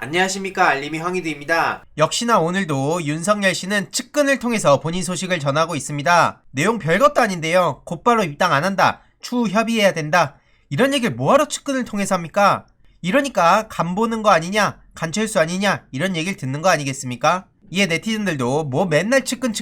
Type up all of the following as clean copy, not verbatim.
안녕하십니까, 알림이 황희두입니다. 역시나 오늘도 윤석열 씨는 측근을 통해서 본인 소식을 전하고 있습니다. 내용 별것도 아닌데요. 곧바로 입당 안 한다. 추후 협의해야 된다. 이런 얘기를 뭐하러 측근을 통해서 합니까? 이러니까 간 보는 거 아니냐, 간철수 아니냐, 이런 얘기를 듣는 거 아니겠습니까? 이에 네티즌들도 뭐 맨날 측근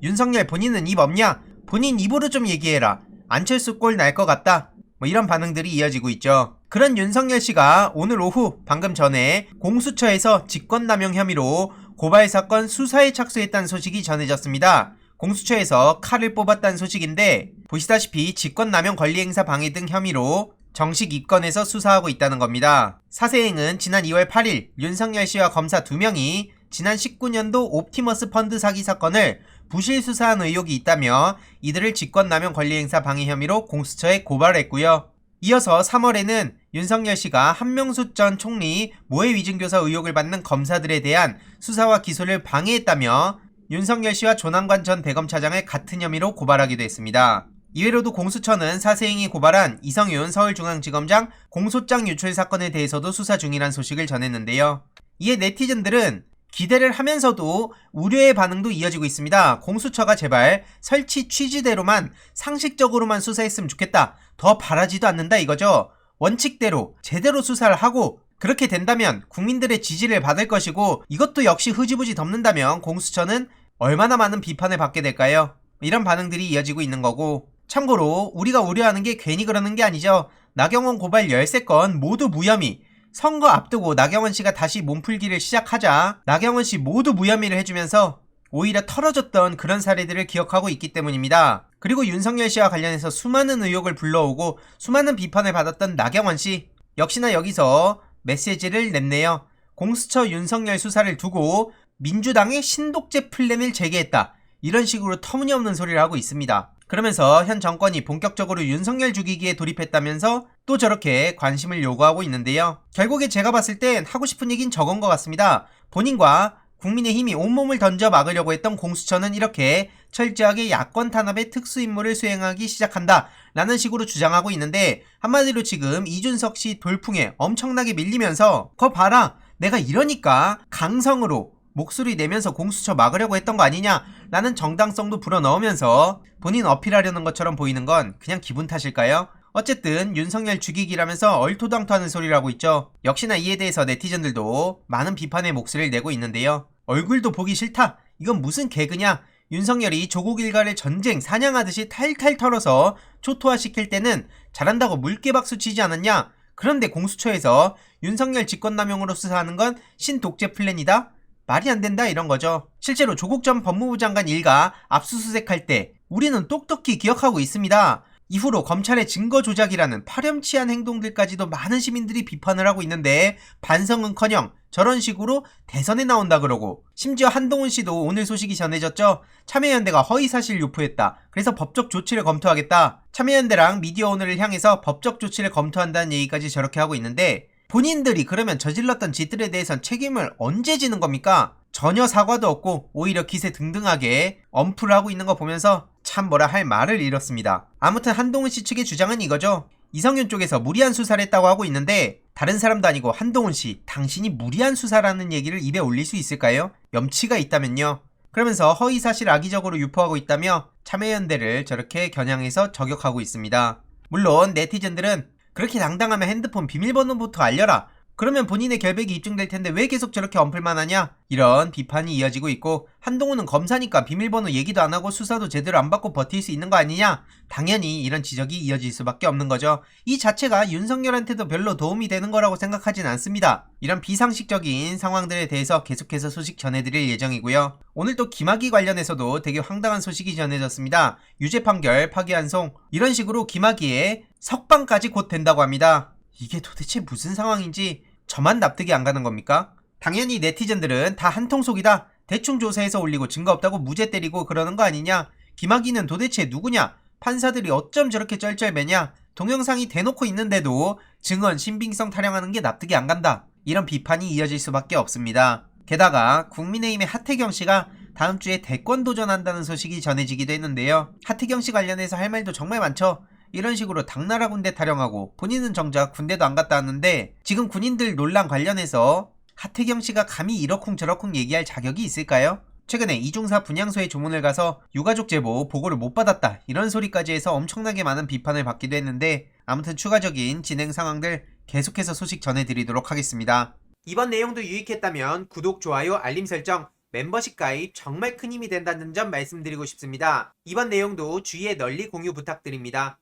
윤석열 본인은 입 없냐? 본인 입으로 좀 얘기해라. 안철수 꼴 날 것 같다. 뭐 이런 반응들이 이어지고 있죠. 그런 윤석열 씨가 오늘 오후 방금 전에 공수처에서 직권남용 혐의로 고발사건 수사에 착수했다는 소식이 전해졌습니다. 공수처에서 칼을 뽑았다는 소식인데 보시다시피 직권남용 권리행사 방해 등 혐의로 정식 입건해서 수사하고 있다는 겁니다. 사세행은 지난 2월 8일 윤석열 씨와 검사 2명이 지난 19년도 옵티머스 펀드 사기 사건을 부실 수사한 의혹이 있다며 이들을 직권남용 권리행사 방해 혐의로 공수처에 고발했고요. 이어서 3월에는 윤석열 씨가 한명숙 전 총리 모해 위증교사 의혹을 받는 검사들에 대한 수사와 기소를 방해했다며 윤석열 씨와 조남관 전 대검차장을 같은 혐의로 고발하기도 했습니다. 이외로도 공수처는 사세행이 고발한 이성윤 서울중앙지검장 공소장 유출 사건에 대해서도 수사 중이란 소식을 전했는데요. 이에 네티즌들은 기대를 하면서도 우려의 반응도 이어지고 있습니다. 공수처가 제발 설치 취지대로만 상식적으로만 수사했으면 좋겠다. 더 바라지도 않는다 이거죠. 원칙대로 제대로 수사를 하고 그렇게 된다면 국민들의 지지를 받을 것이고 이것도 역시 흐지부지 덮는다면 공수처는 얼마나 많은 비판을 받게 될까요? 이런 반응들이 이어지고 있는 거고 참고로 우리가 우려하는 게 괜히 그러는 게 아니죠. 나경원 고발 13건 모두 무혐의. 선거 앞두고 나경원 씨가 다시 몸풀기를 시작하자 나경원 씨 모두 무혐의를 해주면서 오히려 털어졌던 그런 사례들을 기억하고 있기 때문입니다. 그리고 윤석열 씨와 관련해서 수많은 의혹을 불러오고 수많은 비판을 받았던 나경원 씨 역시나 여기서 메시지를 냈네요. 공수처 윤석열 수사를 두고 민주당의 신독재 플랜을 제기했다. 이런 식으로 터무니없는 소리를 하고 있습니다. 그러면서 현 정권이 본격적으로 윤석열 죽이기에 돌입했다면서 또 저렇게 관심을 요구하고 있는데요. 결국에 제가 봤을 땐 하고 싶은 얘기는 저건 것 같습니다. 본인과 국민의힘이 온몸을 던져 막으려고 했던 공수처는 이렇게 철저하게 야권 탄압의 특수임무를 수행하기 시작한다 라는 식으로 주장하고 있는데 한마디로 지금 이준석 씨 돌풍에 엄청나게 밀리면서 거 봐라 내가 이러니까 강성으로 목소리 내면서 공수처 막으려고 했던 거 아니냐 라는 정당성도 불어넣으면서 본인 어필하려는 것처럼 보이는 건 그냥 기분 탓일까요? 어쨌든 윤석열 죽이기라면서 얼토당토하는 소리를 하고 있죠. 역시나 이에 대해서 네티즌들도 많은 비판의 목소리를 내고 있는데요. 얼굴도 보기 싫다. 이건 무슨 개그냐. 윤석열이 조국 일가를 전쟁 사냥하듯이 탈탈 털어서 초토화시킬 때는 잘한다고 물개박수 치지 않았냐. 그런데 공수처에서 윤석열 직권남용으로 수사하는 건 신독재 플랜이다. 말이 안 된다 이런 거죠. 실제로 조국 전 법무부 장관 일가 압수수색할 때 우리는 똑똑히 기억하고 있습니다. 이후로 검찰의 증거 조작이라는 파렴치한 행동들까지도 많은 시민들이 비판을 하고 있는데 반성은커녕 저런 식으로 대선에 나온다 그러고 심지어 한동훈 씨도 오늘 소식이 전해졌죠. 참여연대가 허위사실 유포했다. 그래서 법적 조치를 검토하겠다. 참여연대랑 미디어오늘을 향해서 법적 조치를 검토한다는 얘기까지 저렇게 하고 있는데 본인들이 그러면 저질렀던 짓들에 대해선 책임을 언제 지는 겁니까? 전혀 사과도 없고 오히려 기세 등등하게 엄풀을 하고 있는 거 보면서 참 뭐라 할 말을 잃었습니다. 아무튼 한동훈 씨 측의 주장은 이거죠. 이성윤 쪽에서 무리한 수사를 했다고 하고 있는데 다른 사람도 아니고 한동훈 씨 당신이 무리한 수사라는 얘기를 입에 올릴 수 있을까요? 염치가 있다면요. 그러면서 허위사실 악의적으로 유포하고 있다며 참여연대를 저렇게 겨냥해서 저격하고 있습니다. 물론 네티즌들은 그렇게 당당하면 핸드폰 비밀번호부터 알려라. 그러면 본인의 결백이 입증될 텐데 왜 계속 저렇게 엄풀만 하냐? 이런 비판이 이어지고 있고 한동훈은 검사니까 비밀번호 얘기도 안 하고 수사도 제대로 안 받고 버틸 수 있는 거 아니냐? 당연히 이런 지적이 이어질 수밖에 없는 거죠. 이 자체가 윤석열한테도 별로 도움이 되는 거라고 생각하진 않습니다. 이런 비상식적인 상황들에 대해서 계속해서 소식 전해드릴 예정이고요. 오늘 또 김학의 관련해서도 되게 황당한 소식이 전해졌습니다. 유죄 판결 파기환송 이런 식으로 김학의의 석방까지 곧 된다고 합니다. 이게 도대체 무슨 상황인지 저만 납득이 안 가는 겁니까? 당연히 네티즌들은 다 한통속이다. 대충 조사해서 올리고 증거 없다고 무죄 때리고 그러는 거 아니냐? 김학의는 도대체 누구냐? 판사들이 어쩜 저렇게 쩔쩔매냐? 동영상이 대놓고 있는데도 증언 신빙성 타령하는 게 납득이 안 간다. 이런 비판이 이어질 수밖에 없습니다. 게다가 국민의힘의 하태경 씨가 다음 주에 대권 도전한다는 소식이 전해지기도 했는데요. 하태경 씨 관련해서 할 말도 정말 많죠. 이런 식으로 당나라 군대 타령하고 본인은 정작 군대도 안 갔다 왔는데 지금 군인들 논란 관련해서 하태경 씨가 감히 이러쿵저러쿵 얘기할 자격이 있을까요? 최근에 이중사 분향소에 조문을 가서 유가족 제보 보고를 못 받았다 이런 소리까지 해서 엄청나게 많은 비판을 받기도 했는데 아무튼 추가적인 진행 상황들 계속해서 소식 전해드리도록 하겠습니다. 이번 내용도 유익했다면 구독, 좋아요, 알림 설정, 멤버십 가입 정말 큰 힘이 된다는 점 말씀드리고 싶습니다. 이번 내용도 주위에 널리 공유 부탁드립니다.